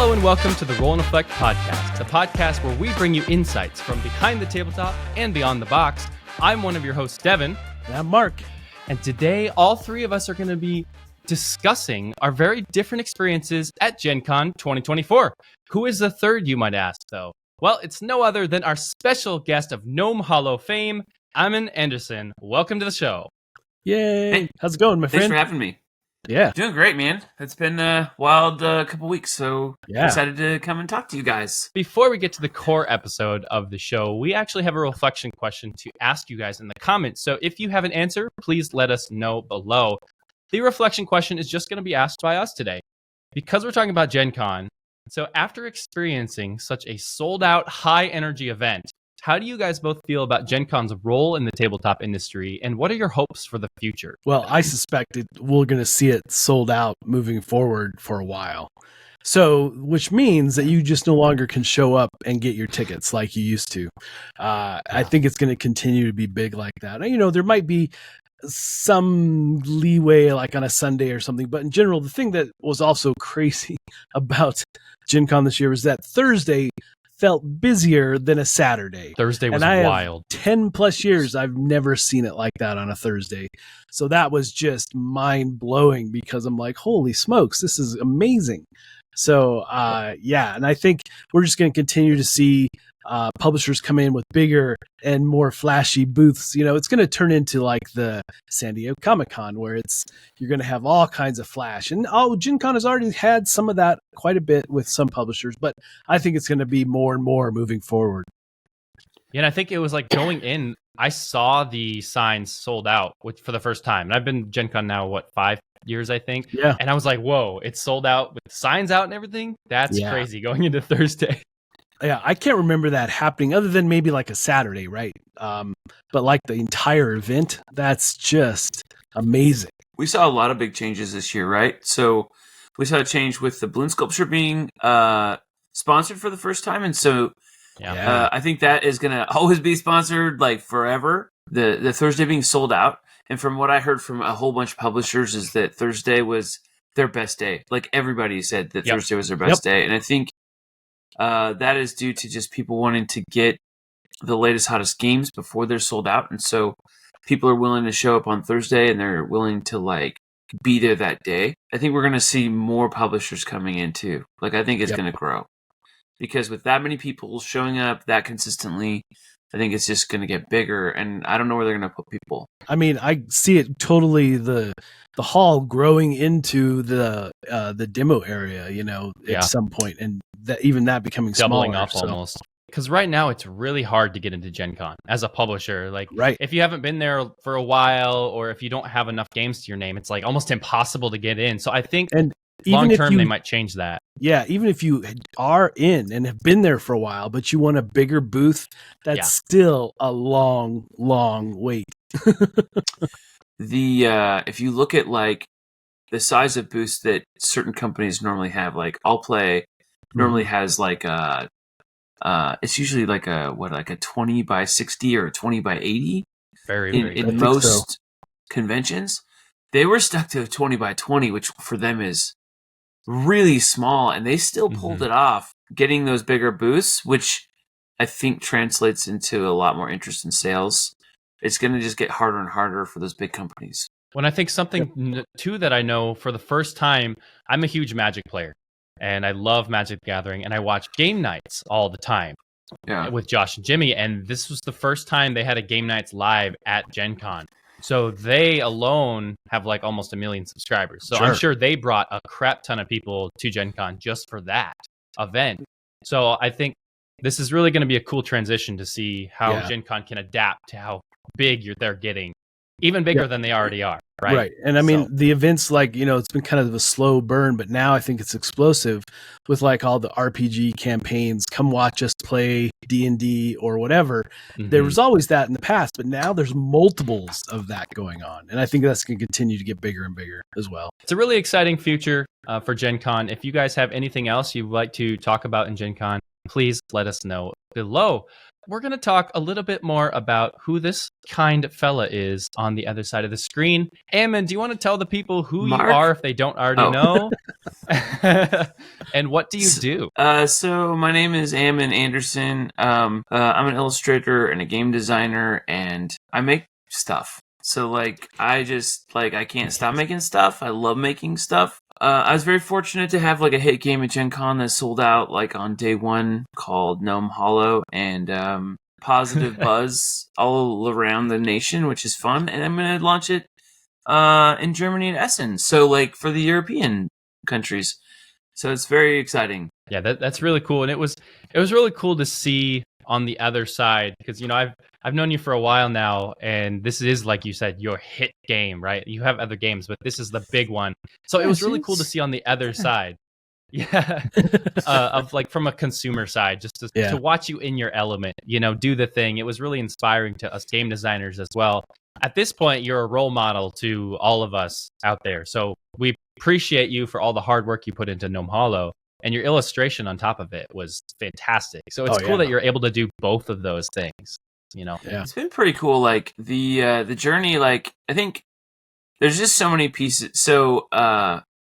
Hello and welcome to the Roll and Reflect podcast, the podcast where we bring you insights from behind the tabletop and beyond the box. I'm one of your hosts, Devon. And I'm Mark. And today, all three of us are going to be discussing our very different experiences at GenCon 2024. Who is the third, you might ask, though? Well, it's no other than our special guest of Gnome Hollow fame, Ammon Anderson. Welcome to the show. Yay. Hey, how's it going, my friend? Thanks for having me. Yeah. Doing great, man. It's been a wild couple weeks, so Yeah. excited to come and talk to you guys. Before we get to the core episode of the show, we actually have a reflection question to ask you guys in the comments. So if you have an answer, please let us know below. The reflection question is just going to be asked by us today because we're talking about GenCon. So after experiencing such a sold-out, high-energy event, how do you guys both feel about GenCon's role in the tabletop industry, and what are your hopes for the future? Well, I suspect we're going to see it sold out moving forward for a while. So, which means that you just no longer can show up and get your tickets like you used to. I think it's going to continue to be big like that. You know, there might be some leeway like on a Sunday or something, but in general, the thing that was also crazy about GenCon this year was that Thursday felt busier than a Saturday. Thursday was and wild. 10 plus years, I've never seen it like that on a Thursday. So that was just mind blowing because I'm like, holy smokes, this is amazing. So, yeah, and I think we're just going to continue to see publishers come in with bigger and more flashy booths. You know, it's going to turn into like the San Diego Comic-Con where you're going to have all kinds of flash. And GenCon has already had some of that quite a bit with some publishers, but I think it's going to be more and more moving forward. Yeah, and I think it was like going in, I saw the signs sold out for the first time. And I've been GenCon now, 5 years, I think. Yeah. And I was like, whoa, it's sold out with signs out and everything? That's crazy going into Thursday. Yeah, I can't remember that happening other than maybe like a Saturday, right? But like the entire event, that's just amazing. We saw a lot of big changes this year, right? So we saw a change with the balloon sculpture being sponsored for the first time, and so I think that is going to always be sponsored like forever. The Thursday being sold out, and from what I heard from a whole bunch of publishers is that Thursday was their best day. Like everybody said that Thursday was their best day, and I think that is due to just people wanting to get the latest, hottest games before they're sold out. And so people are willing to show up on Thursday and they're willing to like be there that day. I think we're going to see more publishers coming in too. Like I think it's going to grow because with that many people showing up that consistently, I think it's just going to get bigger. And I don't know where they're going to put people. I mean, I see it totally the hall growing into the demo area, you know, at some point, and that becoming doubling smaller, up almost. Because right now it's really hard to get into GenCon as a publisher. Like, if you haven't been there for a while, or if you don't have enough games to your name, it's like almost impossible to get in. So I think long term they might change that. Yeah, even if you are in and have been there for a while, but you want a bigger booth, that's still a long, long wait. If you look at like the size of booths that certain companies normally have, like All Play normally has like it's usually like a 20 by 60 or a 20 by 80. In most conventions, they were stuck to a 20 by 20, which for them is really small, and they still pulled it off, getting those bigger booths, which I think translates into a lot more interest in sales. It's going to just get harder and harder for those big companies. When I think something too that I know for the first time, I'm a huge Magic player, and I love Magic the Gathering, and I watch game nights all the time with Josh and Jimmy, and this was the first time they had a game nights live at GenCon. So they alone have like almost 1 million subscribers. So I'm sure they brought a crap ton of people to GenCon just for that event. So I think this is really going to be a cool transition to see how GenCon can adapt to how big they're getting, even bigger than they already are. Right. And I mean, the events, like, you know, it's been kind of a slow burn, but now I think it's explosive with like all the RPG campaigns. Come watch us play D&D or whatever. There was always that in the past, but now there's multiples of that going on. And I think that's going to continue to get bigger and bigger as well. It's a really exciting future for GenCon. If you guys have anything else you'd like to talk about in GenCon, please let us know below. We're going to talk a little bit more about who this kind fella is on the other side of the screen. Ammon, do you want to tell the people who Mark? you are if they don't already know? And what do you do? So my name is Ammon Anderson. I'm an illustrator and a game designer, and I make stuff. So I can't stop making stuff. I love making stuff. I was very fortunate to have a hit game at GenCon that sold out on day one called Gnome Hollow, and positive buzz all around the nation, which is fun. And I'm going to launch it in Germany and Essen. So for the European countries. So it's very exciting. Yeah, that's really cool. And it was really cool to see on the other side, because I've known you for a while now, and this is, like you said, your hit game, right? You have other games, but this is the big one. So it was really cool to see on the other side. Yeah. Of from a consumer side, just to watch you in your element, do the thing. It was really inspiring to us game designers as well. At this point, you're a role model to all of us out there. So we appreciate you for all the hard work you put into Gnome Hollow, and your illustration on top of it was fantastic. So it's cool that you're able to do both of those things. Yeah. It's been pretty cool. The journey, I think there's just so many pieces. So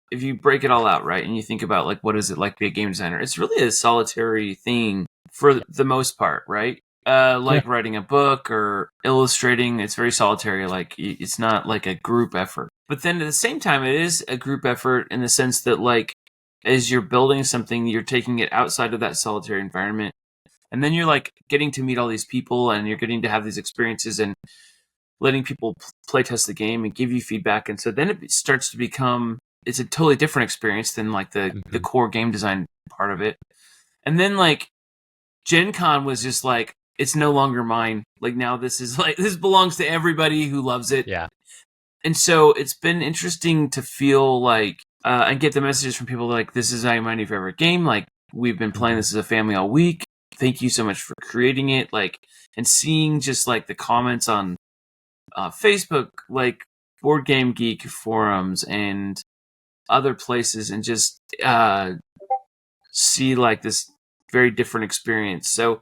if you break it all out, right, and you think about what is it like to be a game designer, it's really a solitary thing for the most part, right? Writing a book or illustrating, it's very solitary. It's not a group effort. But then at the same time, it is a group effort in the sense that as you're building something, you're taking it outside of that solitary environment. And then you're getting to meet all these people, and you're getting to have these experiences and letting people play test the game and give you feedback. And so then it starts to become, it's a totally different experience than the core game design part of it. And then Gen Con was just it's no longer mine. Now this is this belongs to everybody who loves it. Yeah. And so it's been interesting to feel and get the messages from people this is my new favorite game. We've been playing this as a family all week. Thank you so much for creating it. And seeing just the comments on Facebook, Board Game Geek forums and other places, and just see this very different experience. So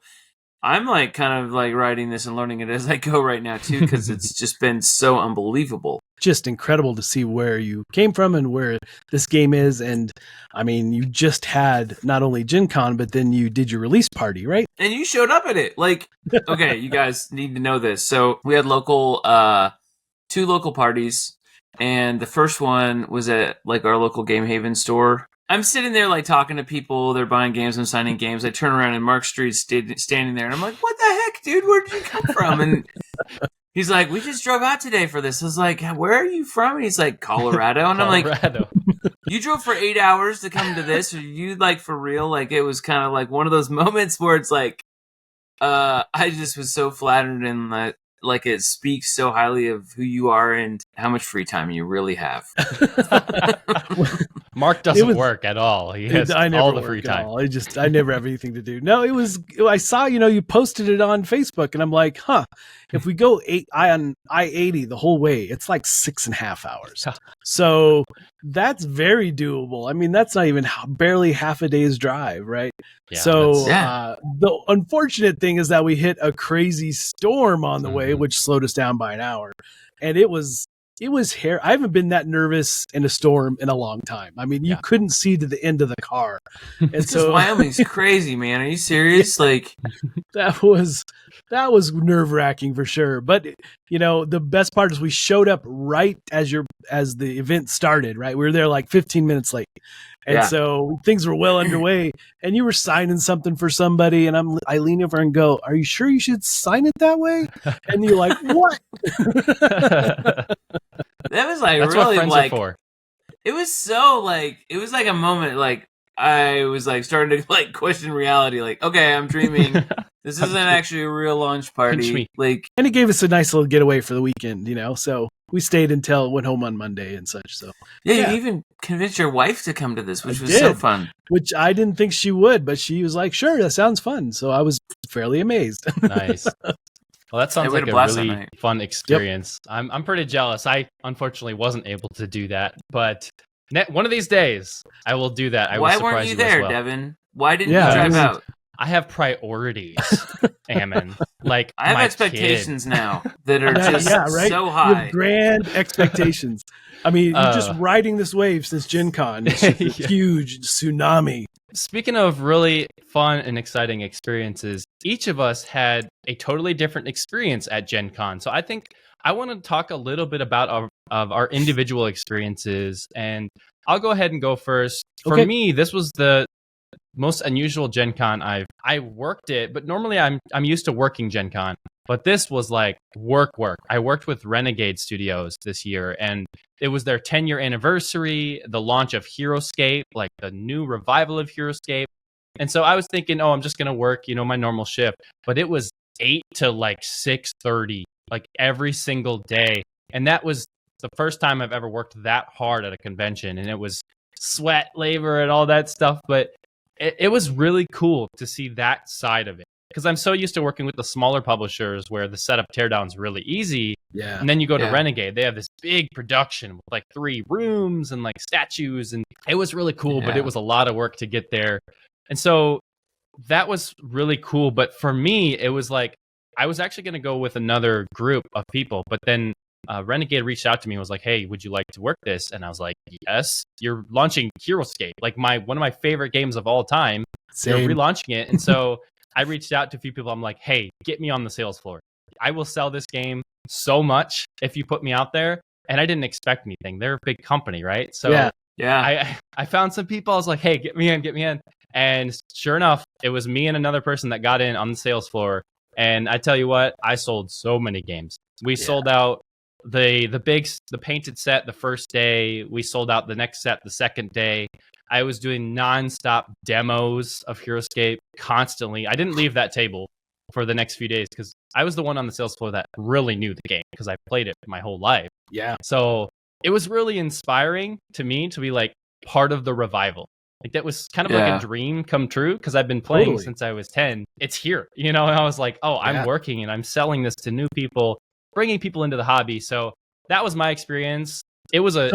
I'm kind of writing this and learning it as I go right now too, because it's just been so unbelievable. Just incredible to see where you came from and where this game is. And I mean, you just had not only Gen Con, but then you did your release party, right? And you showed up at it. Okay, you guys need to know this. So we had two local parties, and the first one was at our local Game Haven store. I'm sitting there talking to people. They're buying games and signing games. I turn around and Mark Street's standing there, and I'm what the heck, dude? Where did you come from? And he's we just drove out today for this. I was where are you from? And he's Colorado. And Colorado. I'm you drove for 8 hours to come to this? Are you for real? It was kind of one of those moments where it's I just was so flattered, and it speaks so highly of who you are and how much free time you really have. Mark doesn't work at all. He has all the free time. I never have anything to do. No, I saw, you posted it on Facebook, and I'm if we go on I-80 the whole way, it's 6.5 hours. So that's very doable. I mean, that's not even barely half a day's drive, right? Yeah, so the unfortunate thing is that we hit a crazy storm on the way, which slowed us down by an hour. And it was I haven't been that nervous in a storm in a long time. I mean, you couldn't see to the end of the car. And so Wyoming's crazy, man. Are you serious? That was nerve-wracking for sure. But the best part is we showed up right as the event started, right? We were there 15 minutes late. And so things were well underway, and you were signing something for somebody, and I lean over and go, "Are you sure you should sign it that way?" And you're what? That was That's really what friends are for. It was so it was a moment I was starting to question reality. Okay, I'm dreaming. This isn't actually a real launch party. And it gave us a nice little getaway for the weekend, so we stayed until went home on Monday and such. So you even convinced your wife to come to this, which was so fun. Which I didn't think she would, but she was sure, that sounds fun. So I was fairly amazed. Nice. Well, that sounds like a really fun experience. Yep. I'm pretty jealous. I unfortunately wasn't able to do that, but one of these days I will do that. Why weren't you there, Devin? Why didn't you drive out? I have priorities, Ammon. Like I have my expectations kid. now that are just so high. You have grand expectations. I mean, you're just riding this wave since Gen Con. It's just a huge tsunami. Speaking of really fun and exciting experiences, each of us had a totally different experience at Gen Con. So I think I want to talk a little bit about our individual experiences, and I'll go ahead and go first. For me, this was the most unusual Gen Con I worked it, but normally I'm used to working Gen Con, but this was like work. I worked with Renegade Studios this year, and it was their 10-year anniversary, the launch of HeroScape, like the new revival of HeroScape. And so I was thinking, oh, I'm just going to work, my normal shift, but it was 8 to like 6:30, like every single day. And that was the first time I've ever worked that hard at a convention, and it was sweat, labor, and all that stuff, but it was really cool to see that side of it, because I'm so used to working with the smaller publishers where the setup teardown's really easy. Yeah. And then you go to Renegade, they have this big production with like 3 rooms and like statues, and it was really cool, but it was a lot of work to get there. And so that was really cool. But for me, it was like, I was actually going to go with another group of people, but then Renegade reached out to me and was like, hey, would you like to work this? And I was like, yes, you're launching HeroScape, like one of my favorite games of all time. Same. You're relaunching it. And so I reached out to a few people. I'm like, hey, get me on the sales floor. I will sell this game so much if you put me out there. And I didn't expect anything. They're a big company, right? So I found some people. I was like, hey, get me in. And sure enough, it was me and another person that got in on the sales floor. And I tell you what, I sold so many games. We sold out the painted set the first day. We sold out the next set the second day. I was doing nonstop demos of HeroScape constantly. I didn't leave that table for the next few days because I was the one on the sales floor that really knew the game because I played it my whole life. Yeah. So it was really inspiring to me to be like part of the revival. Like that was kind of like a dream come true because I've been playing since I was 10. It's here, and I was like, oh, I'm working and I'm selling this to new people, bringing people into the hobby. So that was my experience. It was a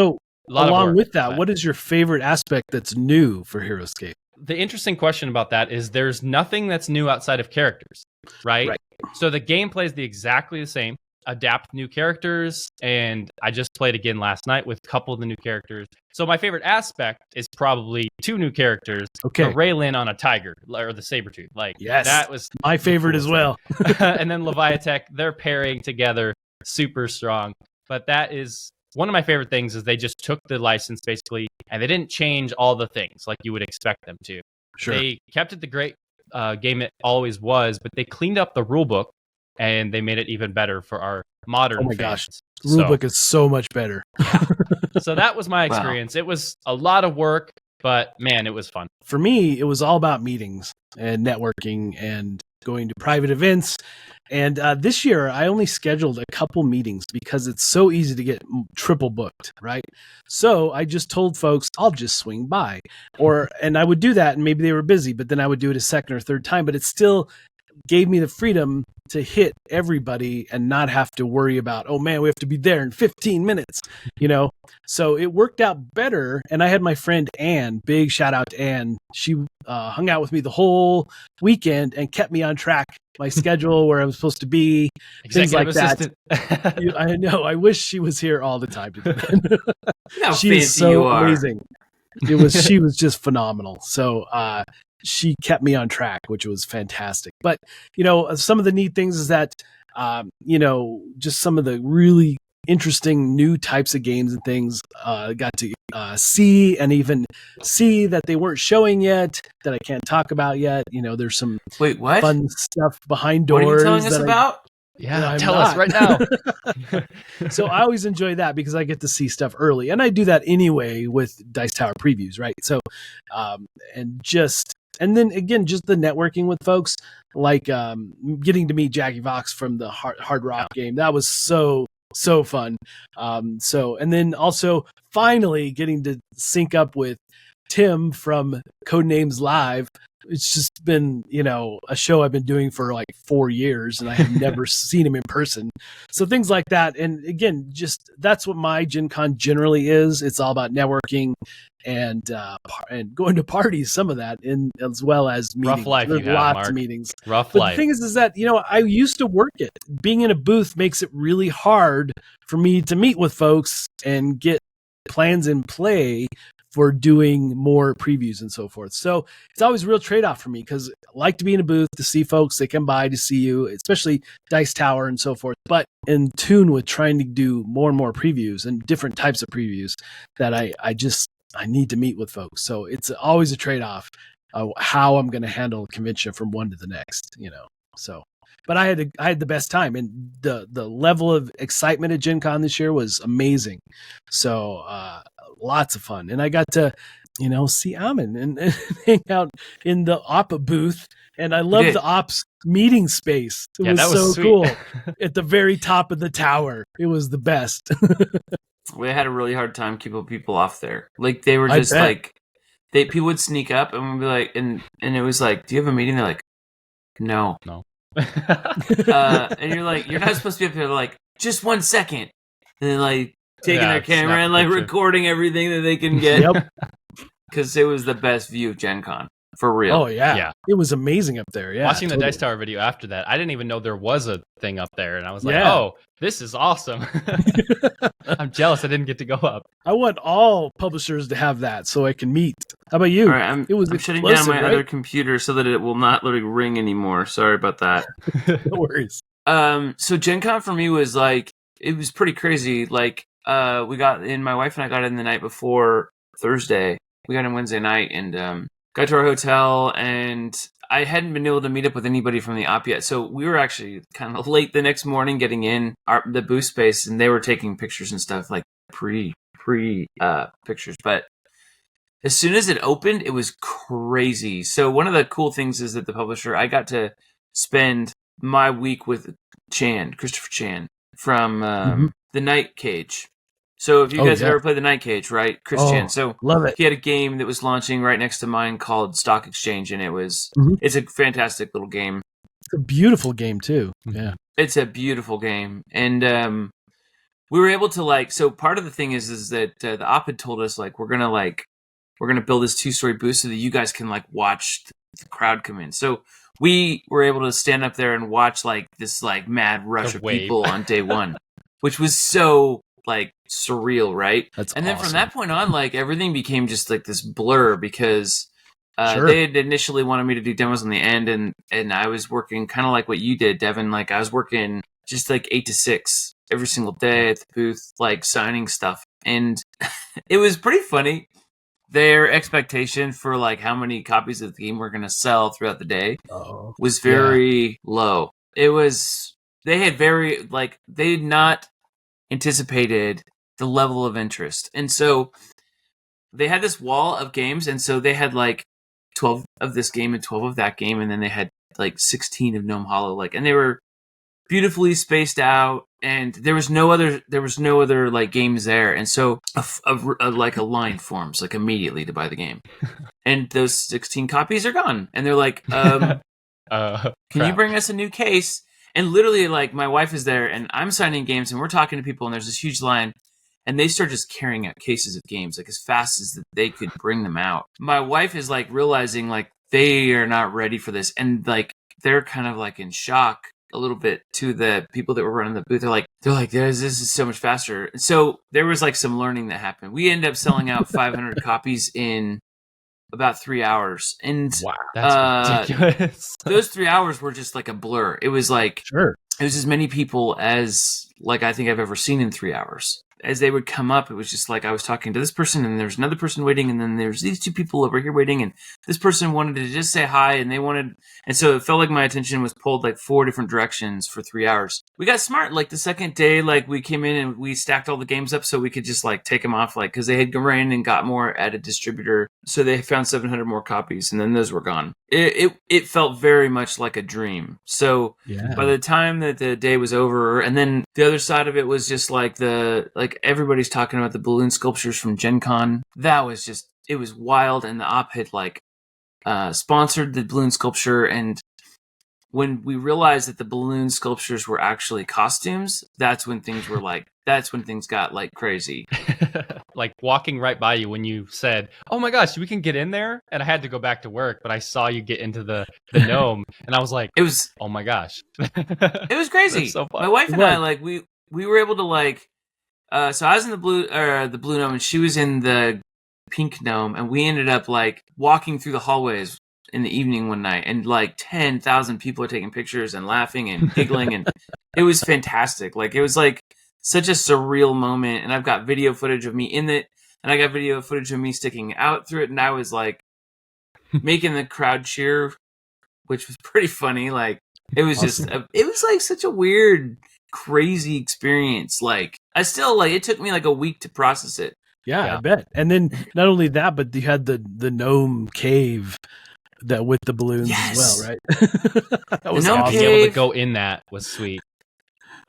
lot along of work, with that, what is your favorite aspect that's new for HeroScape? The interesting question about that is there's nothing that's new outside of characters, right? So the gameplay is exactly the same. Adapt new characters, and I just played again last night with a couple of the new characters. So my favorite aspect is probably 2 new characters. Okay. Raylin on a tiger, or the Sabretooth. Like, that was my favorite as well. And then Leviatech, they're pairing together super strong. But that is one of my favorite things is they just took the license basically, and they didn't change all the things like you would expect them to. Sure. They kept it the great game it always was, but they cleaned up the rule book and they made it even better for our modern fans. Gosh. Rulebook is so much better. So that was my experience. It was a lot of work, but man, it was fun. For me, it was all about meetings and networking and going to private events. And this year, I only scheduled a couple meetings because it's so easy to get triple booked, right? So I just told folks, I'll just swing by. And I would do that, and maybe they were busy, but then I would do it a second or third time. But it still gave me the freedom to hit everybody and not have to worry about, oh man, we have to be there in 15 minutes, So it worked out better. And I had my friend Anne, big shout out to Anne. She hung out with me the whole weekend and kept me on track, my schedule, where I was supposed to be, things like that. I know. I wish she was here all the time. She is so amazing. She was just phenomenal. So, she kept me on track, which was fantastic. But, some of the neat things is that, just some of the really interesting new types of games and things got to see and even see that they weren't showing yet, that I can't talk about yet. There's some fun stuff behind doors. What are you telling us about? Yeah, tell us right now. So I always enjoy that because I get to see stuff early. And I do that anyway with Dice Tower previews, right? So, and then again, just the networking with folks, like getting to meet Jackie Vox from the Hard Rock game. That was so fun. And then also finally getting to sync up with Tim from Codenames Live. It's just been, a show I've been doing for like 4 years, and I have never seen him in person. So things like that. And again, just that's what my Gen Con generally is. It's all about networking and going to parties, some of that, as well as meetings. Rough life. There's lots of meetings. Rough but life. The thing is that, I used to work it. Being in a booth makes it really hard for me to meet with folks and get plans in play for doing more previews and so forth. So it's always a real trade-off for me, because I like to be in a booth to see folks. They come by to see you, especially Dice Tower and so forth. But in tune with trying to do more and more previews and different types of previews, that I need to meet with folks. So it's always a trade-off how I'm going to handle a convention from one to the next, So, but I had the best time, and the level of excitement at GenCon this year was amazing. So, lots of fun. And I got to, see Ammon and hang out in the op booth. And I love the ops meeting space. It was so sweet. Cool. At the very top of the tower. It was the best. We had a really hard time keeping people off there. Like, they were just like, people would sneak up and we'd be like, and it was like, do you have a meeting? They're like, no. And you're like, you're not supposed to be up there. They're like, just 1 second. And then like taking their camera and like recording everything that they can get. Yep. Because it was the best view of Gen Con. For real. Oh, yeah. It was amazing up there. Yeah. Watching the Dice Tower video after that, I didn't even know there was a thing up there. And I was like, oh, this is awesome. I'm jealous I didn't get to go up. I want all publishers to have that so I can meet. How about you? All right, I'm shutting down my other computer so that it will not literally ring anymore. Sorry about that. No worries. So Gen Con for me was like, it was pretty crazy. Like, my wife and I got in the night before Thursday. We got in Wednesday night and got to our hotel, and I hadn't been able to meet up with anybody from the op yet. So we were actually kind of late the next morning getting in the booth space, and they were taking pictures and stuff, like pre pictures. But as soon as it opened, it was crazy. So one of the cool things is that the publisher, I got to spend my week with Christopher Chan from the Night Cage. So if you guys have ever played the Night Cage, right? Chan. So love it. He had a game that was launching right next to mine called Stock Exchange, and it's a fantastic little game. It's a beautiful game too. Yeah. It's a beautiful game. And we were able to so part of the thing is that the op had told us we're gonna build this 2-story booth so that you guys can watch the crowd come in. So we were able to stand up there and watch this mad rush of people on day one, which was so surreal, right? That's and then awesome. From that point on, everything became just this blur because they had initially wanted me to do demos on the end, and I was working kind of like what you did, Devin. I was working just 8 to 6 every single day at the booth, signing stuff, and it was pretty funny. Their expectation for how many copies of the game we're going to sell throughout the day was very low. It was they had not anticipated the level of interest, and so they had this wall of games, and so they had 12 of this game and 12 of that game, and then they had 16 of Gnome Hollow, and they were beautifully spaced out, and there was no other games there, and so a line forms immediately to buy the game, and those 16 copies are gone, and they're like, can you bring us a new case? And literally, my wife is there, and I'm signing games, and we're talking to people, and there's this huge line, and they start just carrying out cases of games, as fast as they could bring them out. My wife is, realizing, they are not ready for this, and, they're kind of, in shock a little bit to the people that were running the booth. They're like, this is so much faster. And so there was, some learning that happened. We ended up selling out 500 copies in about 3 hours, and wow, that's ridiculous. Those 3 hours were just a blur. It was it was as many people as I think I've ever seen in 3 hours. As they would come up, it was just I was talking to this person, and there's another person waiting, and then there's these two people over here waiting, and this person wanted to just say hi, and so it felt like my attention was pulled 4 different directions for 3 hours. We got smart. The second day, we came in and we stacked all the games up so we could just take them off, because they had ran and got more at a distributor, so they found 700 more copies, and then those were gone. It felt very much like a dream. So by the time that the day was over, and then the other side of it was just everybody's talking about the balloon sculptures from GenCon. That was just, it was wild, and the op had sponsored the balloon sculpture, and when we realized that the balloon sculptures were actually costumes, that's when things got like crazy. Like walking right by you when you said, "Oh my gosh, we can get in there," and I had to go back to work, but I saw you get into the gnome, and I was like, "Oh my gosh!" It was crazy. So fun. My wife and I we were able to so I was in the blue gnome, and she was in the pink gnome, and we ended up like walking through the hallways in the evening one night, and like 10,000 people are taking pictures and laughing and giggling, and it was fantastic. Like it was like such a surreal moment, and I've got video footage of me in it, and I got video footage of me sticking out through it, and I was like making the crowd cheer, which was pretty funny. Like it was awesome. It was like such a weird, crazy experience. Like I still it took me like a week to process it. Yeah, I bet. And then not only that, but you had the gnome cave that with the balloons as well, right? That was awesome. Being able to go in that was sweet.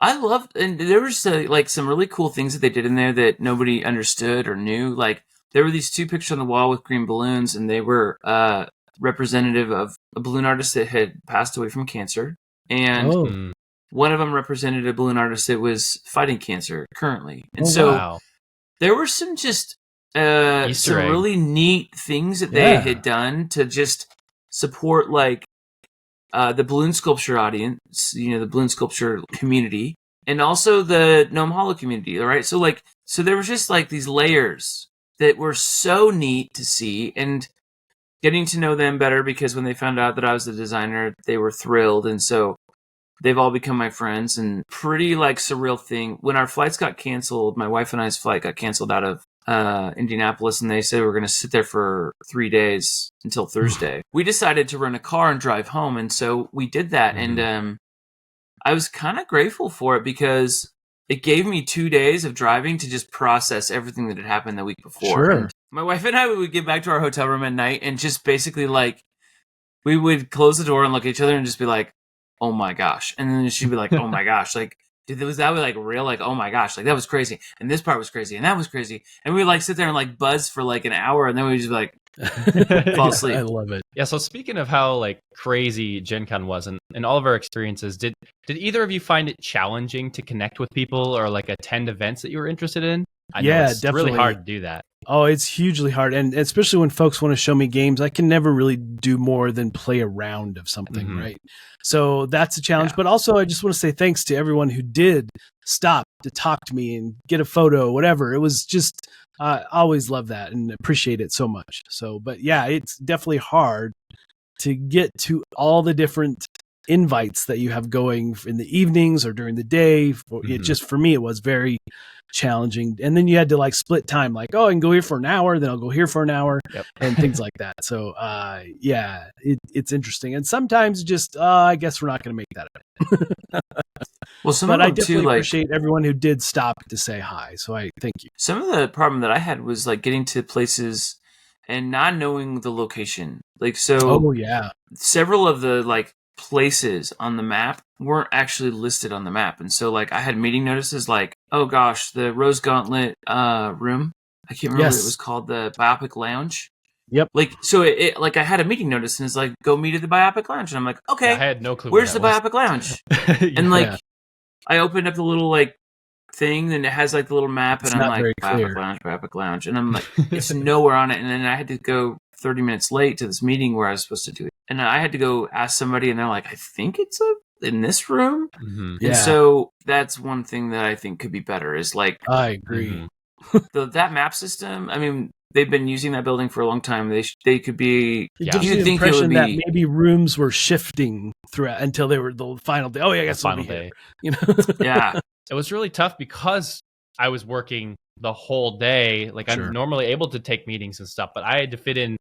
I loved, and there was like some really cool things that they did in there that nobody understood or knew. Like there were these 2 pictures on the wall with green balloons, and they were representative of a balloon artist that had passed away from cancer, and one of them represented a balloon artist that was fighting cancer currently. And there were some just some really neat things that they had done to just support like the balloon sculpture audience, the balloon sculpture community, and also the Gnome Hollow community, right? So there was just like these layers that were so neat to see, and getting to know them better, because when they found out that I was the designer, they were thrilled, and so they've all become my friends. And pretty like surreal thing, when our flights got canceled, my wife and I's flight got canceled out of Indianapolis, and they said we were going to sit there for 3 days until Thursday. We decided to rent a car and drive home, and so we did that. And I was kind of grateful for it, because it gave me 2 days of driving to just process everything that had happened the week before. Sure. And my wife and I would get back to our hotel room at night, and just basically like we would close the door and look at each other and just be like, "Oh my gosh," and then she'd be like, "Oh my gosh," like. Was that like real? Like, oh my gosh, like that was crazy, and this part was crazy, and that was crazy, and we would like sit there and like buzz for like an hour, and then we would just be like fall asleep. I love it. Yeah. So speaking of how like crazy GenCon was, and all of our experiences, did either of you find it challenging to connect with people or like attend events that you were interested in? I know it's definitely really hard to do that. Oh, it's hugely hard. And especially when folks want to show me games, I can never really do more than play a round of something, right? So that's a challenge. But also, I just want to say thanks to everyone who did stop to talk to me and get a photo, whatever. It was just, I always love that and appreciate it so much. So, but yeah, it's definitely hard to get to all the different invites that you have going in the evenings or during the day. It just, for me, it was very challenging. And then you had to like split time, like, oh, I can go here for an hour, then I'll go here for an hour, and things like that. So it's interesting. And sometimes just I guess we're not going to make that up. Well, some but of them I definitely too, appreciate everyone who did stop to say hi. So I thank you. Some of the problem that I had was like getting to places and not knowing the location. Like several of the like places on the map weren't actually listed on the map, and so like I had meeting notices like, oh gosh, the Rose Gauntlet room, I can't remember what it was called, the Biopic Lounge. Like so it like I had a meeting notice and it's like, go meet at the Biopic Lounge, and I'm like, okay, I had no clue where's the Biopic Lounge. And like I opened up the little like thing, and it has like the little map, and I'm like, Biopic Lounge, and I'm like, it's nowhere on it. And then I had to go 30 minutes late to this meeting where I was supposed to do it, and I had to go ask somebody, and they're like, I think it's in this room. And so that's one thing that I think could be better, is like, I agree. That map system, I mean, they've been using that building for a long time. They could be. It gives you the impression that maybe rooms were shifting throughout until they were the final day. Oh yeah, I guess final day. You know. Yeah, it was really tough because I was working the whole day. Like I'm normally able to take meetings and stuff, but I had to fit in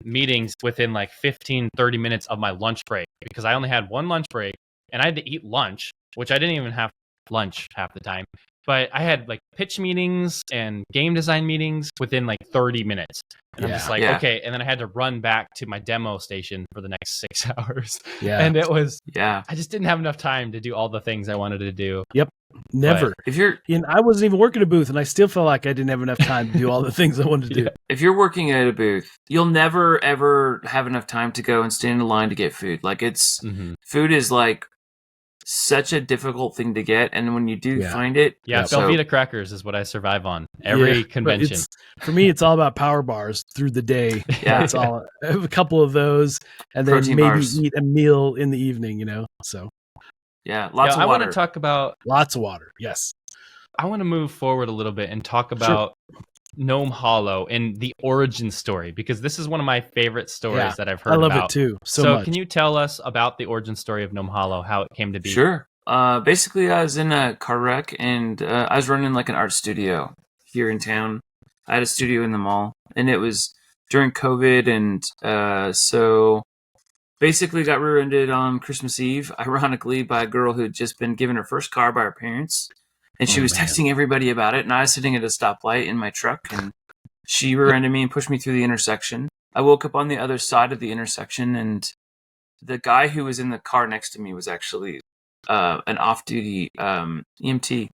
meetings within like 15, 30 minutes of my lunch break, because I only had one lunch break, and I had to eat lunch, which I didn't even have lunch half the time. But I had like pitch meetings and game design meetings within like 30 minutes. And I'm just like, okay. And then I had to run back to my demo station for the next 6 hours. And it was, I just didn't have enough time to do all the things I wanted to do. Never. But if you're, I wasn't even working a booth, and I still felt like I didn't have enough time to do all the things I wanted to do. If you're working at a booth, you'll never ever have enough time to go and stand in line to get food. Like food is like such a difficult thing to get, and when you do find it, Velveeta crackers is what I survive on every convention. For me, it's all about power bars through the day. That's all. I have a couple of those, and then Protein maybe bars. eat a meal in the evening. So lots of water. I want to talk about lots of water. Yes, I want to move forward a little bit and talk about Gnome Hollow and the origin story, because this is one of my favorite stories that I've heard about. I love it too. So much. Can you tell us about the origin story of Gnome Hollow, how it came to be? Sure. Basically, I was in a car wreck, and I was running like an art studio here in town. I had a studio in the mall, and it was during COVID, and so basically got rear-ended on Christmas Eve, ironically, by a girl who had just been given her first car by her parents. And she was texting everybody about it, and I was sitting at a stoplight in my truck, and she rear-ended me and pushed me through the intersection. I woke up on the other side of the intersection, and the guy who was in the car next to me was actually an off-duty EMT.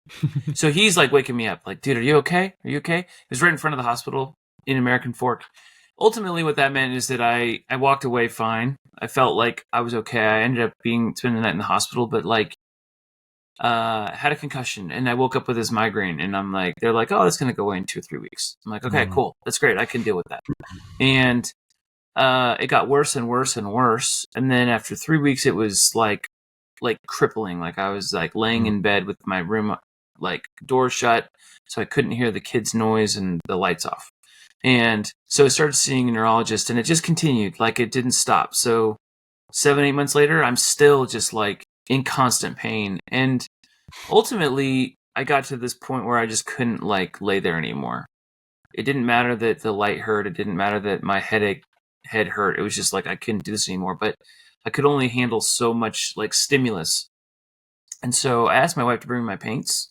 So he's like waking me up, like, dude, are you okay? Are you okay? He was right in front of the hospital in American Fork. Ultimately, what that meant is that I walked away fine. I felt like I was okay. I ended up spending the night in the hospital, but like, had a concussion, and I woke up with this migraine, and I'm like, they're like, oh, that's going to go away in 2 or 3 weeks. I'm like, okay, cool. That's great. I can deal with that. And it got worse and worse and worse. And then after 3 weeks, it was like crippling. Like I was like laying in bed with my room, like door shut, so I couldn't hear the kids' noise and the lights off. And so I started seeing a neurologist, and it just continued. Like it didn't stop. So 7-8 months later, I'm still just like in constant pain. And ultimately, I got to this point where I just couldn't like lay there anymore. It didn't matter that the light hurt. It didn't matter that my head hurt. It was just like I couldn't do this anymore. But I could only handle so much like stimulus. And so I asked my wife to bring me my paints,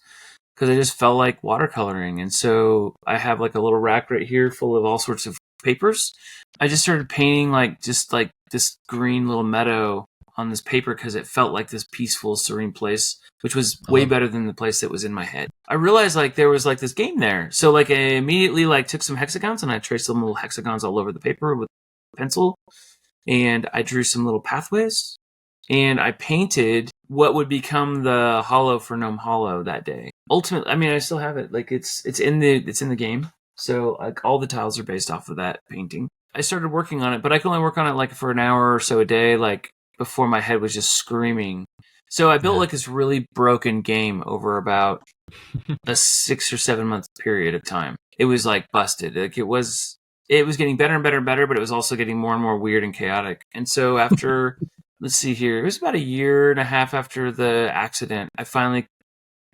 because I just felt like watercoloring. And so I have like a little rack right here full of all sorts of papers. I just started painting like just like this green little meadow on this paper, because it felt like this peaceful, serene place, which was way better than the place that was in my head. I realized like there was like this game there. So like I immediately like took some hexagons, and I traced some little hexagons all over the paper with a pencil, and I drew some little pathways, and I painted what would become the hollow for Gnome Hollow that day. Ultimately, I mean, I still have it. Like it's in the game. So like all the tiles are based off of that painting. I started working on it, but I could only work on it like for an hour or so a day, like before my head was just screaming. So I built like this really broken game over about a 6 or 7 month period of time. It was like busted. Like it was getting better and better and better, but it was also getting more and more weird and chaotic. And so after, let's see here, it was about 1.5 years after the accident, I finally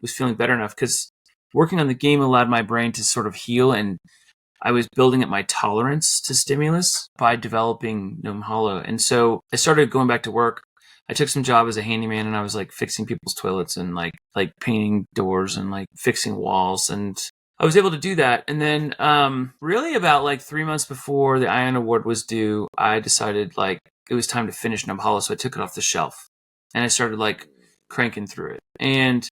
was feeling better enough, because working on the game allowed my brain to sort of heal, and I was building up my tolerance to stimulus by developing Gnome Hollow. And so I started going back to work. I took some job as a handyman, and I was like fixing people's toilets and like painting doors and like fixing walls, and I was able to do that. And then really about like 3 months before the Ion Award was due, I decided like it was time to finish Gnome Hollow, so I took it off the shelf, and I started like cranking through it, and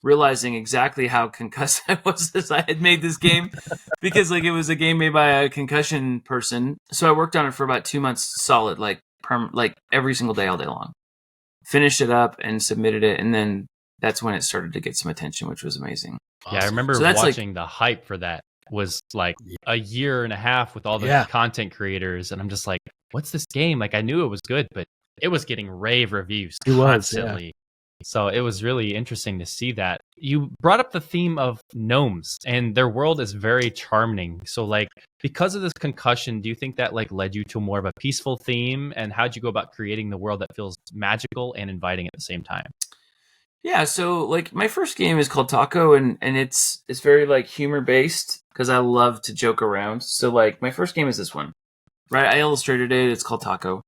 realizing exactly how concussed I was as I had made this game, because like it was a game made by a concussion person. So I worked on it for about 2 months solid, like every single day, all day long. Finished it up and submitted it, and then that's when it started to get some attention, which was amazing. Yeah, I remember watching the hype for that was like 1.5 years with all the content creators, and I'm just like, what's this game? Like I knew it was good, but it was getting rave reviews constantly. So it was really interesting to see that. You brought up the theme of gnomes, and their world is very charming. So like, because of this concussion, do you think that like led you to more of a peaceful theme? And how'd you go about creating the world that feels magical and inviting at the same time? Yeah, so like my first game is called Taco, and it's very like humor based, because I love to joke around. So like my first game is this one, right? I illustrated it. It's called Taco.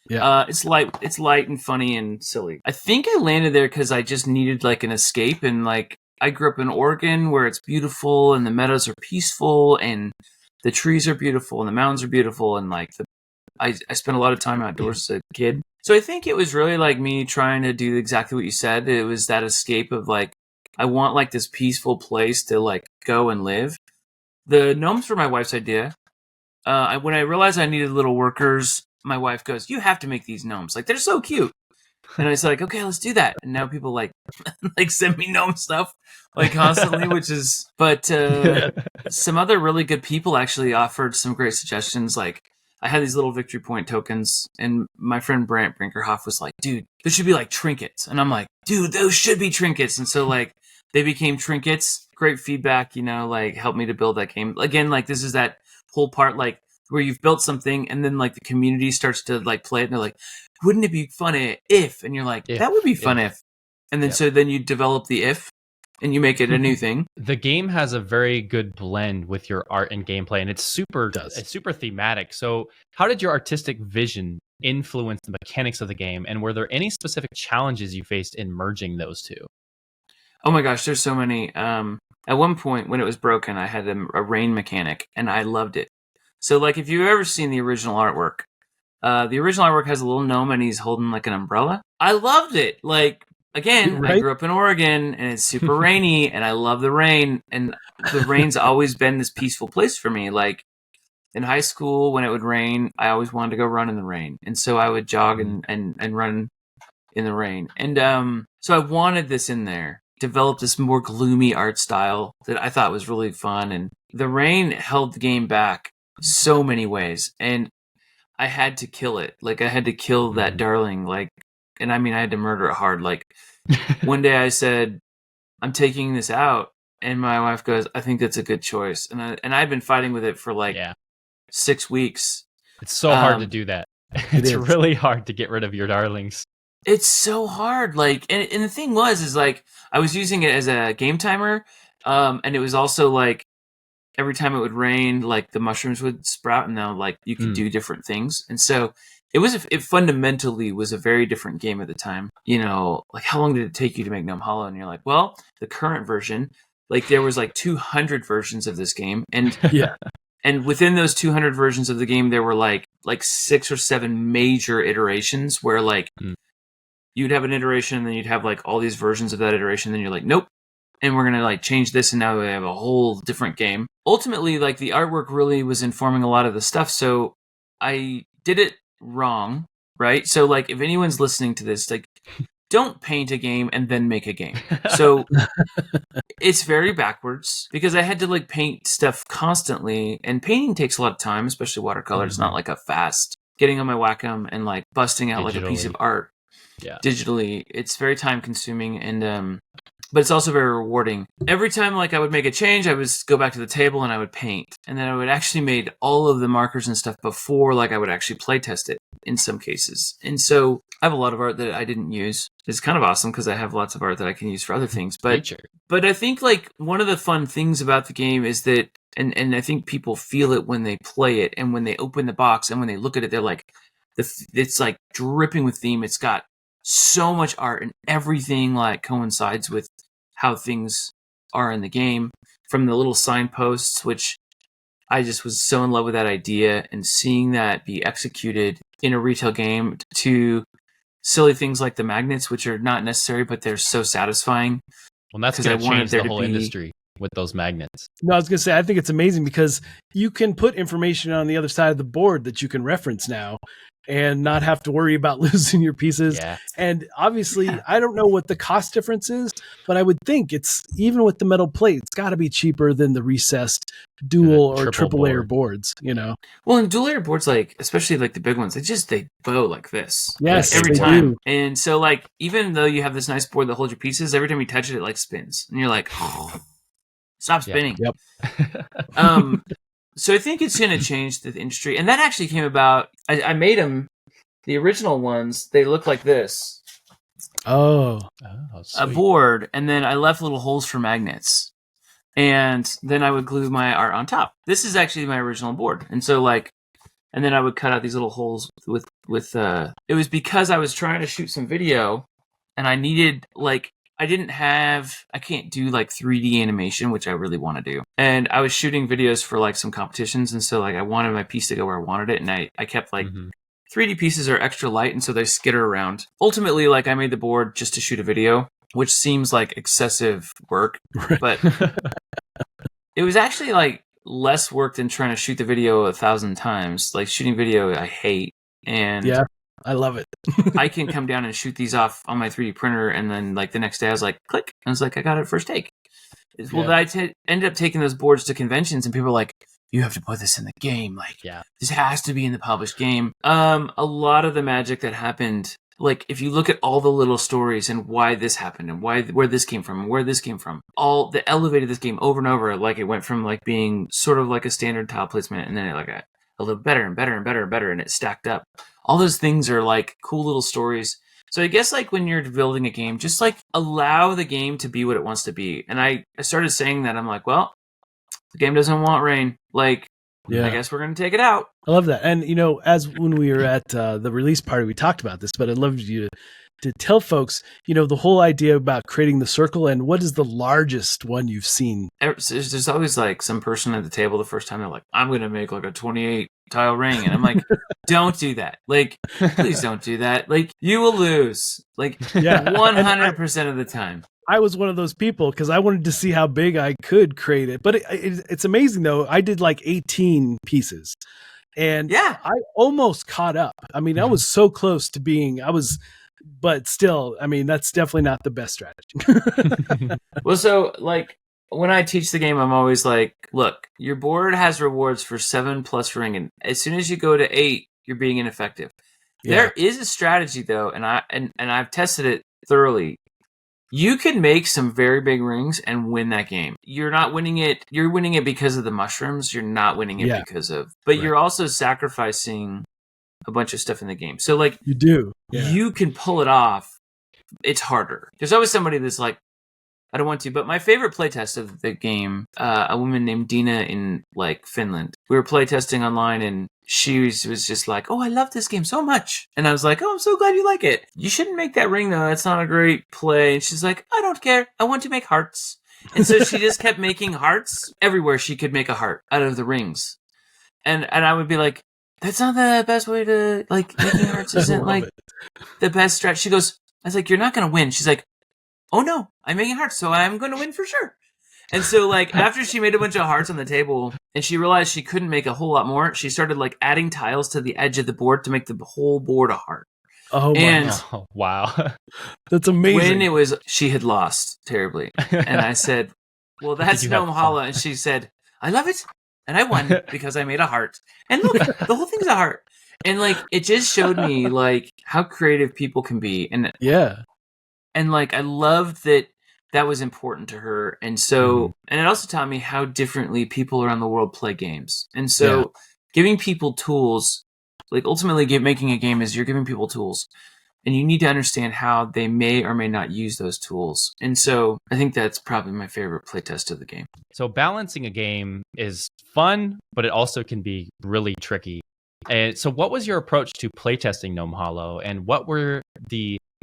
Yeah, it's light and funny and silly. I think I landed there because I just needed like an escape, and like I grew up in Oregon, where it's beautiful and the meadows are peaceful and the trees are beautiful and the mountains are beautiful, and like I spent a lot of time outdoors as a kid. So I think it was really like me trying to do exactly what you said. It was that escape of like I want like this peaceful place to like go and live. The gnomes were my wife's idea. When I realized I needed little workers, my wife goes, "You have to make these gnomes. Like they're so cute." And I was like, "Okay, let's do that." And now people like like send me gnome stuff like constantly, which is. But some other really good people actually offered some great suggestions. Like I had these little victory point tokens, and my friend Brant Brinkerhoff was like, "Dude, there should be like trinkets." And I'm like, "Dude, those should be trinkets." And so like they became trinkets. Great feedback, like helped me to build that game. Again, like this is that whole part like where you've built something and then like the community starts to like play it and they're like, wouldn't it be fun if, and you're like, that would be fun if. And then so then you develop the if and you make it a new thing. The game has a very good blend with your art and gameplay, and it's super thematic. So how did your artistic vision influence the mechanics of the game, and were there any specific challenges you faced in merging those two? Oh my gosh, there's so many. At one point when it was broken, I had a rain mechanic and I loved it. So like if you've ever seen the original artwork has a little gnome and he's holding like an umbrella. I loved it. Like again, right? I grew up in Oregon and it's super rainy and I love the rain, and the rain's always been this peaceful place for me. Like in high school when it would rain, I always wanted to go run in the rain. And so I would jog and run in the rain. And so I wanted this in there. Developed this more gloomy art style that I thought was really fun, and the rain held the game back so many ways, and I had to kill it. Like I had to kill that darling, like, and I mean I had to murder it hard. Like one day I said, I'm taking this out, and my wife goes, I think that's a good choice, and I'd been fighting with it for like 6 weeks. It's so hard to do that. It's really hard to get rid of your darlings. It's so hard. Like, and the thing is like, I was using it as a game timer. And it was also like, every time it would rain, like the mushrooms would sprout and now like you could do different things. And so it fundamentally was a very different game at the time. Like how long did it take you to make Gnome Hollow? And you're like, well, the current version, like there was like 200 versions of this game. And and within those 200 versions of the game, there were like 6 or 7 major iterations where like, you'd have an iteration and then you'd have like all these versions of that iteration. Then you're like, nope. And we're going to like change this. And now we have a whole different game. Ultimately, like the artwork really was informing a lot of the stuff. So I did it wrong. Right. So like if anyone's listening to this, like don't paint a game and then make a game. So it's very backwards because I had to like paint stuff constantly, and painting takes a lot of time, especially watercolor. It's not like a fast getting on my Wacom and like busting out like a piece of art. Digitally, it's very time consuming, and but it's also very rewarding. Every time like I would make a change, I would go back to the table and I would paint, and then I would actually made all of the markers and stuff before like I would actually play test it in some cases. And so I have a lot of art that I didn't use. It's kind of awesome because I have lots of art that I can use for other things. But I think like one of the fun things about the game is that, and I think people feel it when they play it and when they open the box and when they look at it, they're like, it's like dripping with theme. It's got so much art and everything like coincides with how things are in the game, from the little signposts, which I just was so in love with that idea, and seeing that be executed in a retail game, to silly things like the magnets, which are not necessary, but they're so satisfying. Well, that's going to change the whole industry with those magnets. No, I was going to say, I think it's amazing because you can put information on the other side of the board that you can reference now and not have to worry about losing your pieces. And obviously, I don't know what the cost difference is, but I would think it's, even with the metal plate, it's got to be cheaper than the recessed dual or triple layer boards, Well, and dual layer boards, like, especially like the big ones, they bow like this. Yes, like, every time. Do. And so like, even though you have this nice board that holds your pieces, every time you touch it, it like spins. And you're like, oh, stop spinning. So I think it's going to change the industry. And that actually came about, I made them, the original ones, they look like this. Oh, a board. And then I left little holes for magnets. And then I would glue my art on top. This is actually my original board. And so like, and then I would cut out these little holes with it was because I was trying to shoot some video and I needed like, I can't do like 3D animation, which I really want to do. And I was shooting videos for like some competitions. And so like I wanted my piece to go where I wanted it. And I kept like 3D pieces are extra light. And so they skitter around. Ultimately, like I made the board just to shoot a video. which seems like excessive work, but it was actually like less work than trying to shoot the video 1,000 times. Like shooting video, I hate. And yeah, I love it. I can come down and shoot these off on my 3D printer, and then like the next day I was like, click. I was like, I got it first take. Well, I ended up taking those boards to conventions, and people were like, you have to put this in the game. Like, this has to be in the published game. A lot of the magic that happened, like if you look at all the little stories and why this happened and where this came from and where this came from, all the elevated this game over and over. Like it went from like being sort of like a standard tile placement, and then it like a little better and better and better and better, and it stacked up. All those things are like cool little stories. So I guess like when you're building a game, just like allow the game to be what it wants to be. And I started saying that. I'm like, well, the game doesn't want rain. Like, I guess we're going to take it out. I love that. And, you know, as when we were at the release party, we talked about this, but I'd love you to tell folks, you know, the whole idea about creating the circle and what is the largest one you've seen? There's always like some person at the table the first time they're like, I'm going to make like a 28 tile ring. And I'm like, don't do that. Like, please don't do that. Like, you will lose. Like, 100% of the time. I was one of those people because I wanted to see how big I could create it. But it's amazing, though. I did like 18 pieces. And I almost caught up. I mean, I was so close to being, but still, I mean, that's definitely not the best strategy. Well, so like when I teach the game, I'm always like, look, your board has rewards for 7+ ring. And as soon as you go to 8, you're being ineffective. Yeah. There is a strategy, though, and I've tested it thoroughly. You can make some very big rings and win that game. You're not winning it. You're winning it because of the mushrooms. You're not winning it because of, but you're also sacrificing a bunch of stuff in the game. So like you can pull it off. It's harder. There's always somebody that's like, I don't want to, but my favorite playtest of the game, a woman named Dina in like Finland, we were playtesting online and she was just like, oh, I love this game so much. And I was like, oh, I'm so glad you like it. You shouldn't make that ring, though. That's not a great play. And she's like, I don't care. I want to make hearts. And so she just kept making hearts everywhere she could make a heart out of the rings. And I would be like, that's not the best way to, like, making hearts isn't, like, the best strat. She goes, I was like, you're not going to win. She's like, oh, no, I'm making hearts, so I'm going to win for sure. And so, like, after she made a bunch of hearts on the table and she realized she couldn't make a whole lot more, she started, like, adding tiles to the edge of the board to make the whole board a heart. Oh, wow. That's amazing. When it was, she had lost terribly. And I said, well, that's Gnome Hollow. And she said, I love it. And I won because I made a heart. And look, the whole thing's a heart. And, like, it just showed me, like, how creative people can be. And and, like, I loved that was important to her. And so, and it also taught me how differently people around the world play games. And so giving people tools, like ultimately making a game is you're giving people tools and you need to understand how they may or may not use those tools. And so I think that's probably my favorite playtest of the game. So balancing a game is fun, but it also can be really tricky. And so what was your approach to playtesting Gnome Hollow, and what were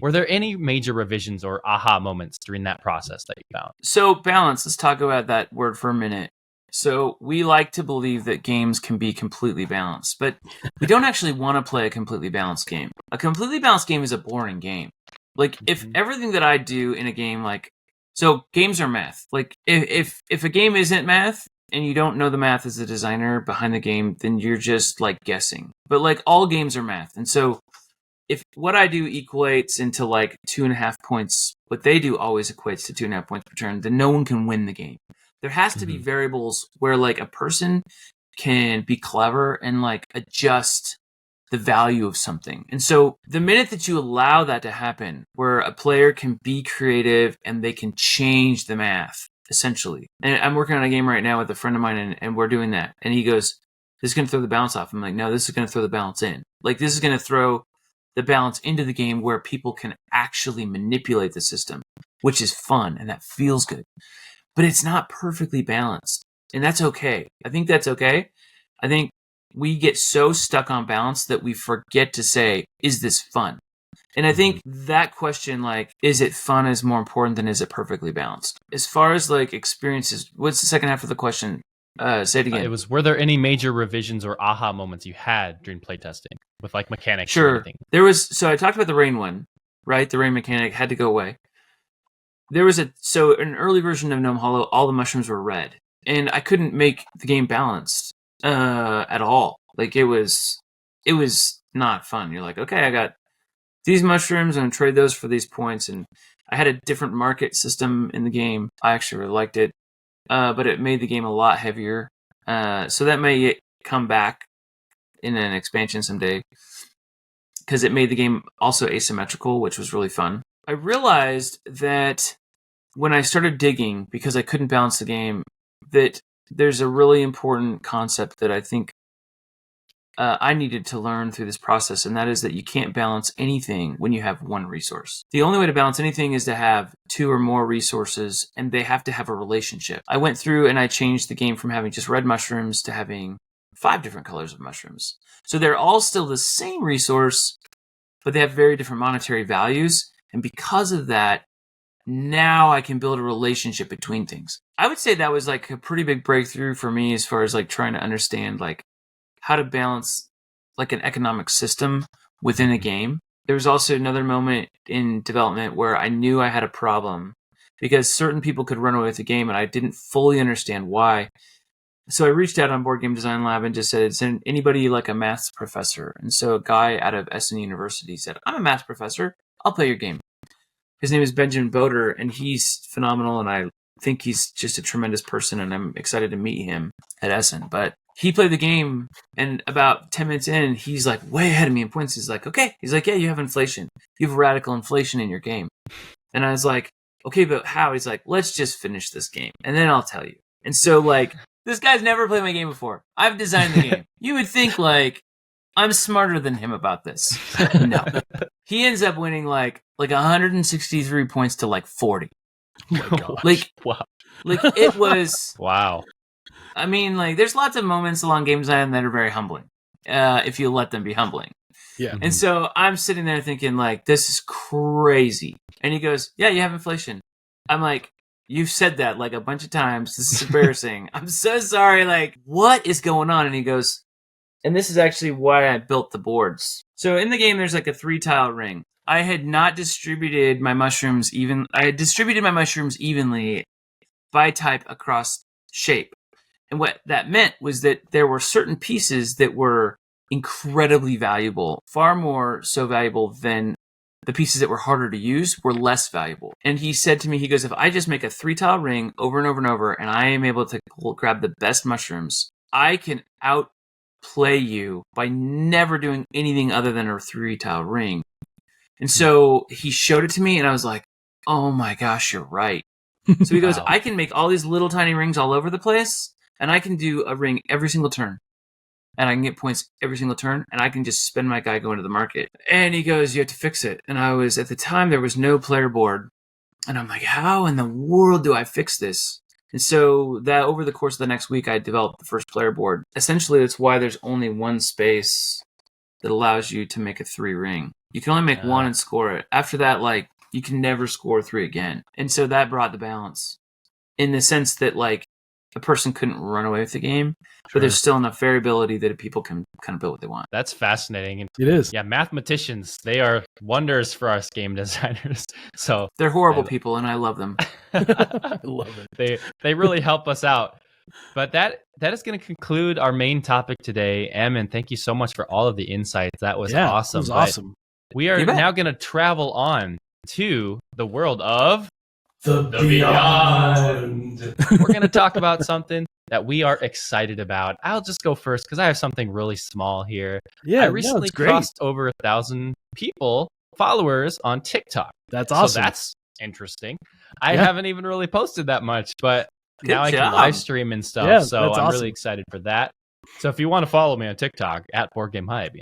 there any major revisions or aha moments during that process that you found? So balance, let's talk about that word for a minute. So we like to believe that games can be completely balanced, but we don't actually want to play a completely balanced game. A completely balanced game is a boring game. Like if everything that I do in a game, like, so games are math. Like if a game isn't math and you don't know the math as a designer behind the game, then you're just like guessing. But like all games are math. And so if what I do equates into like 2.5 points, what they do always equates to 2.5 points per turn, then no one can win the game. There has to be variables where like a person can be clever and like adjust the value of something. And so the minute that you allow that to happen, where a player can be creative and they can change the math, essentially. And I'm working on a game right now with a friend of mine and we're doing that. And he goes, this is going to throw the balance off. I'm like, no, this is going to throw the balance in. Like this is going to throw the balance into the game where people can actually manipulate the system, which is fun and that feels good. But it's not perfectly balanced. And that's okay. I think that's okay. I think we get so stuck on balance that we forget to say, is this fun? And I think that question, like, is it fun, is more important than is it perfectly balanced? As far as like experiences, what's the second half of the question? Say it again. It was, were there any major revisions or aha moments you had during playtesting with like mechanics? Sure. There was, so I talked about the rain one, right? The rain mechanic had to go away. there was an early version of Gnome Hollow, all the mushrooms were red, and I couldn't make the game balanced at all. Like it was not fun. You're like, okay, I got these mushrooms, I'm gonna trade those for these points, and I had a different market system in the game. I actually really liked it, but it made the game a lot heavier. So that may come back in an expansion someday, because it made the game also asymmetrical, which was really fun. I realized that when I started digging, because I couldn't balance the game, that there's a really important concept that I think I needed to learn through this process, and that is that you can't balance anything when you have one resource. The only way to balance anything is to have 2 or more resources, and they have to have a relationship. I went through and I changed the game from having just red mushrooms to having 5 different colors of mushrooms. So they're all still the same resource, but they have very different monetary values, and because of that, now I can build a relationship between things. I would say that was like a pretty big breakthrough for me as far as like trying to understand like how to balance like an economic system within a game. There was also another moment in development where I knew I had a problem because certain people could run away with the game and I didn't fully understand why. So I reached out on Board Game Design Lab and just said, is anybody like a maths professor? And so a guy out of Essen University said, I'm a math professor. I'll play your game. His name is Benjamin Boder, and he's phenomenal, and I think he's just a tremendous person, and I'm excited to meet him at Essen. But he played the game, and about 10 minutes in, he's like way ahead of me in points. He's like, okay. He's like, yeah, you have inflation. You have radical inflation in your game. And I was like, okay, but how? He's like, let's just finish this game, and then I'll tell you. And so, like, this guy's never played my game before. I've designed the game. You would think, like, I'm smarter than him about this. No. He ends up winning, like 163 points to, like, 40. Oh, my gosh. Like, wow. Like, it was... Wow. I mean, like, there's lots of moments along game design that are very humbling, if you let them be humbling. Yeah. And so I'm sitting there thinking, like, this is crazy. And he goes, yeah, you have inflation. I'm like, you've said that, like, a bunch of times. This is embarrassing. I'm so sorry. Like, what is going on? And he goes, and this is actually why I built the boards. So in the game, there's, like, a 3-tile ring. I had not distributed my mushrooms I had distributed my mushrooms evenly by type across shape. And what that meant was that there were certain pieces that were incredibly valuable, far more so valuable than the pieces that were harder to use were less valuable. And he said to me, he goes, if I just make a 3-tile ring over and over and over, and I am able to grab the best mushrooms, I can outplay you by never doing anything other than a 3-tile ring. And so he showed it to me, and I was like, oh my gosh, you're right. So he goes, Wow. I can make all these little tiny rings all over the place, and I can do a ring every single turn. And I can get points every single turn, and I can just spend my guy going to the market. And he goes, you have to fix it. And I was, at the time, there was no player board. And I'm like, how in the world do I fix this? And so that over the course of the next week, I developed the first player board. Essentially, that's why there's only one space that allows you to make a 3 ring. You can only make 1 and score it. After that, like, you can never score 3 again. And so that brought the balance in the sense that, like, a person couldn't run away with the game, but there's still enough variability that people can kind of build what they want. That's fascinating. It is. Yeah, mathematicians, they are wonders for us game designers. So they're horrible people, and I love them. I love it. They really help us out. But that is going to conclude our main topic today. Ammon, thank you so much for all of the insights. That was awesome. It was awesome. We are now going to travel on to the world of the Beyond. We're going to talk about something that we are excited about. I'll just go first because I have something really small here. Yeah, I recently crossed over 1,000 followers on TikTok. That's awesome. So that's interesting. I haven't even really posted that much, but now I can live stream and stuff. Yeah, so I'm really excited for that. So if you want to follow me on TikTok at BoardGameHype,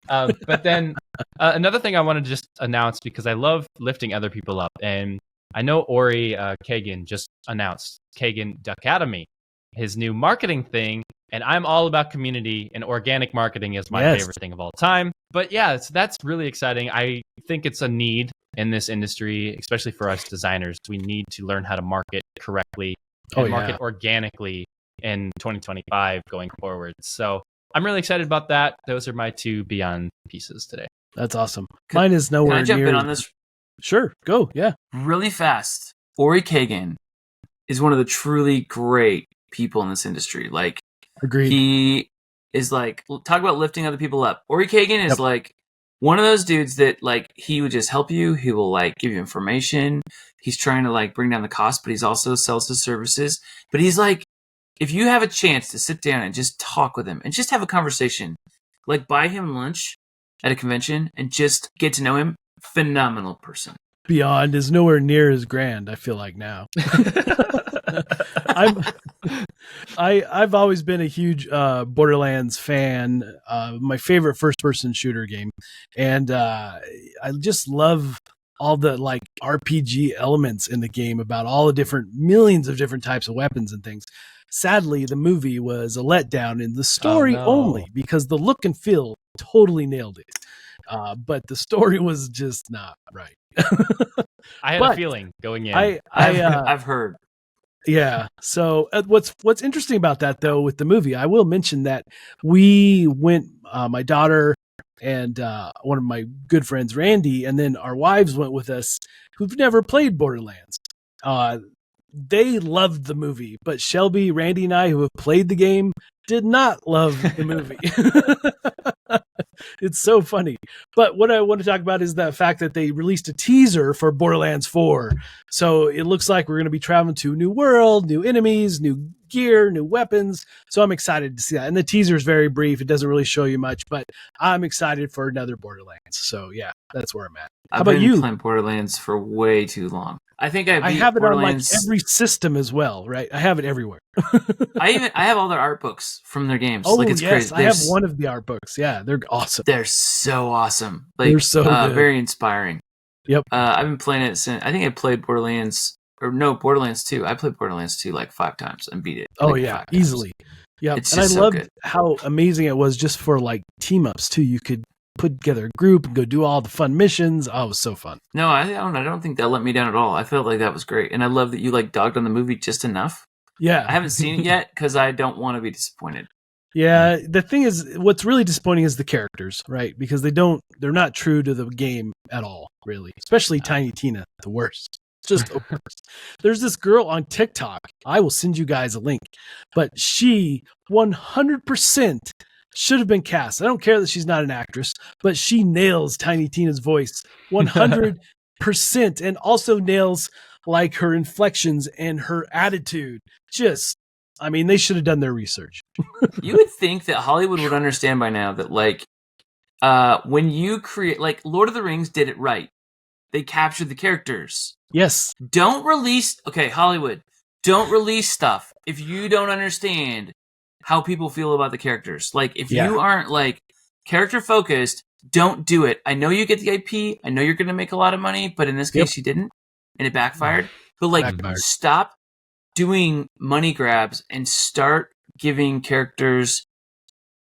but then another thing I want to just announce, because I love lifting other people up, and I know Ori Kagan just announced Kagan Academy, his new marketing thing, and I'm all about community, and organic marketing is my favorite thing of all time. But yeah, so that's really exciting. I think it's a need in this industry, especially for us designers. We need to learn how to market correctly and market organically in 2025 going forward. So I'm really excited about that. Those are my 2 Beyond pieces today. That's awesome. Mine is nowhere near. Can I jump in on this? Sure, go. Yeah. Really fast. Ori Kagan is one of the truly great people in this industry. Like, agreed. He is like, talk about lifting other people up. Ori Kagan is like one of those dudes that like he would just help you. He will like give you information. He's trying to like bring down the cost, but he's also sells his services. But he's like, if you have a chance to sit down and just talk with him and just have a conversation, like buy him lunch at a convention and just get to know him, phenomenal person. Beyond is nowhere near as grand, I feel like now. I've always been a huge Borderlands fan, my favorite first-person shooter game, and I just love all the like RPG elements in the game about all the different millions of different types of weapons and things. Sadly, the movie was a letdown in the story only because the look and feel totally nailed it. But the story was just not right. I had a feeling going in. I've heard. Yeah. So what's interesting about that though, with the movie, I will mention that we went, my daughter and one of my good friends, Randy, and then our wives went with us who've never played Borderlands. They loved the movie, but Shelby, Randy, and I, who have played the game, did not love the movie. It's so funny. But what I want to talk about is the fact that they released a teaser for Borderlands 4. So it looks like we're going to be traveling to a new world, new enemies, new gear, new weapons. So I'm excited to see that. And the teaser is very brief. It doesn't really show you much, but I'm excited for another Borderlands. So yeah, that's where I'm at. How about you? I've been playing Borderlands for way too long. I think I have it on like every system as well, right? I have it everywhere. I have all their art books from their games. Oh, like, it's yes, crazy. I have one of the art books. Yeah, they're awesome. They're so awesome. Like, they're so good. Very inspiring. Yep. I've been playing it since I think I played Borderlands 2. I played Borderlands 2 like 5 times and beat it. Oh yeah, easily. Yeah, and I loved how amazing it was just for like team ups too. You could put together a group and go do all the fun missions. Oh, it was so fun. No, I don't think that let me down at all. I felt like that was great, and I love that you like dogged on the movie just enough. Yeah, I haven't seen it yet because I don't want to be disappointed. Yeah, the thing is, what's really disappointing is the characters, right? Because they're not true to the game at all, really. Especially Tiny Tina, the worst. Just the worst. There's this girl on TikTok. I will send you guys a link, but she 100% should have been cast. I don't care that she's not an actress, but she nails Tiny Tina's voice 100%, and also nails like her inflections and her attitude. They should have done their research. You would think that Hollywood would understand by now that, like, when you create, like, Lord of the Rings did it right. They captured the characters. Yes. Hollywood, don't release stuff if you don't understand how people feel about the characters. Like, if you aren't, like, character focused, don't do it. I know you get the IP. I know you're going to make a lot of money, but in this case, you didn't, and it backfired. But, like, stop doing money grabs and start giving characters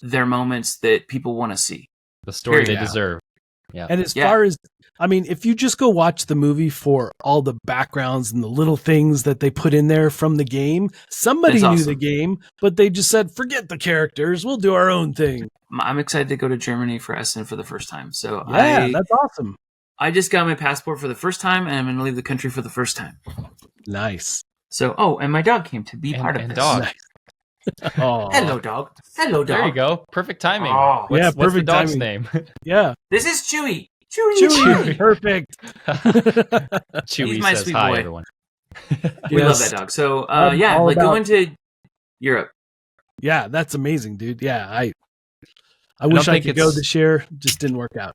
their moments that people want to see. The story they deserve. Yeah. And as far as, if you just go watch the movie for all the backgrounds and the little things that they put in there from the game, somebody knew the game, but they just said, forget the characters, we'll do our own thing. I'm excited to go to Germany for Essen for the first time. So that's awesome. I just got my passport for the first time, and I'm going to leave the country for the first time. Nice. So, and my dog came to be part of this. Dog. Nice. Oh. Hello, dog. Hello, dog. There you go. Perfect timing. Oh. What's the dog's timing. name? Yeah. This is Chewy. Chewy. Perfect. Chewy my says sweet hi, boy. everyone. We love that dog. So, going to Europe. Yeah, that's amazing, dude. Yeah, I wish I could go this year. Just didn't work out.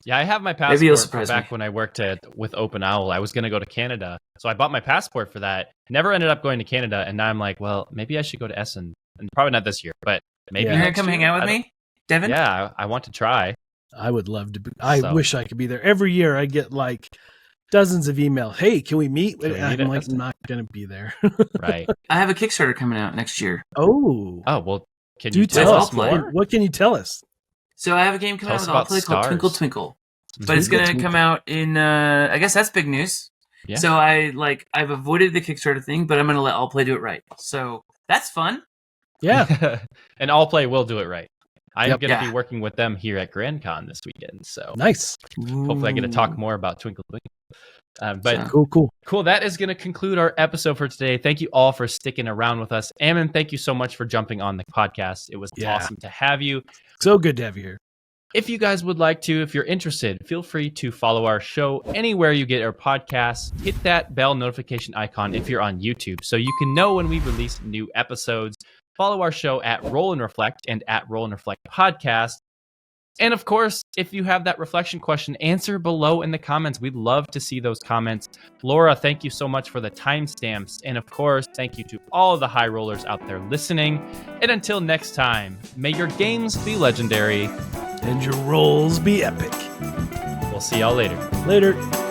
Yeah, I have my passport back when I worked with Open Owl. I was going to go to Canada. So I bought my passport for that. Never ended up going to Canada. And now I'm like, well, maybe I should go to Essen. And probably not this year, but maybe You're going to come hang out with me, Devin? Yeah, I want to try. I would love to be. I wish I could be there. Every year I get like dozens of emails. Hey, can we meet? I'm like, I'm not going to be there. Right. I have a Kickstarter coming out next year. Oh, well, can you tell us more? What can you tell us? So I have a game coming out with I'll Play called Twinkle Twinkle. But it's going to come out in, I guess that's big news. Yeah. So I've avoided the Kickstarter thing, but I'm going to let All Play do it right. So that's fun. Yeah. And All Play will do it right. I'm going to be working with them here at GenCon this weekend. So nice. Hopefully I get to talk more about Twinkle Twinkle. But cool. That is going to conclude our episode for today. Thank you all for sticking around with us. Ammon, thank you so much for jumping on the podcast. It was awesome to have you. So good to have you here. If you guys would like to, if you're interested, feel free to follow our show anywhere you get our podcasts. Hit that bell notification icon if you're on YouTube so you can know when we release new episodes. Follow our show at Roll and Reflect and at Roll and Reflect Podcast. And of course, if you have that reflection question, answer below in the comments. We'd love to see those comments. Laura, thank you so much for the timestamps. And of course, thank you to all of the high rollers out there listening. And until next time, may your games be legendary. And your rolls be epic. We'll see y'all later. Later.